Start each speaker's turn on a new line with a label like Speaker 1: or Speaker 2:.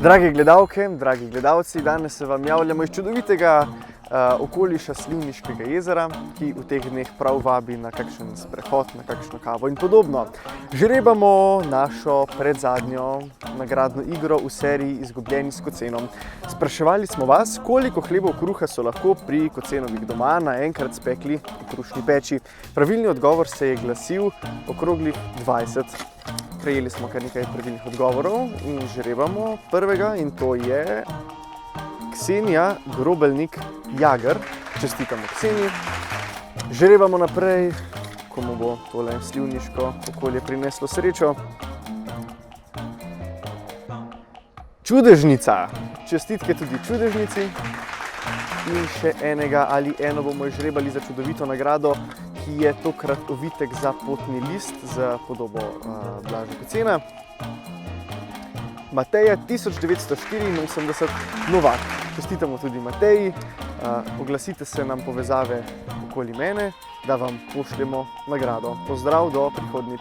Speaker 1: Drage gledalke, dragi gledalci, danes se vam javljamo iz čudovitega okoliša Slivniškega jezera, ki v teh dneh prav vabi na kakšen sprehod, na kakšno kavo in podobno. Žrebamo našo predzadnjo nagradno igro v seriji Izgubljeni s kocenom. Spraševali smo vas, koliko hlebov kruha so lahko pri Kocenovih doma naenkrat spekli v krušni peči. Pravilni odgovor se je glasil okroglih 20. Prejeli smo kar nekaj pravilnih odgovorov in žrebamo prvega, in to je Ksenija Grobelnik-Jager. Čestitamo Kseniji. Žrebamo naprej, komu bo tole slivniško okolje prineslo srečo. Čudežnica. Čestitke tudi čudežnici. In še enega ali eno bomo izžrebali za čudovito nagrado, ki je tokrat ovitek za potni list z podobo Blaža Kocena. Mateja 1984 Novak. Čestitamo tudi Mateji. Oglasite se nam povezave okoli mene, da vam pošljemo nagrado. Pozdrav, do prihodnjič.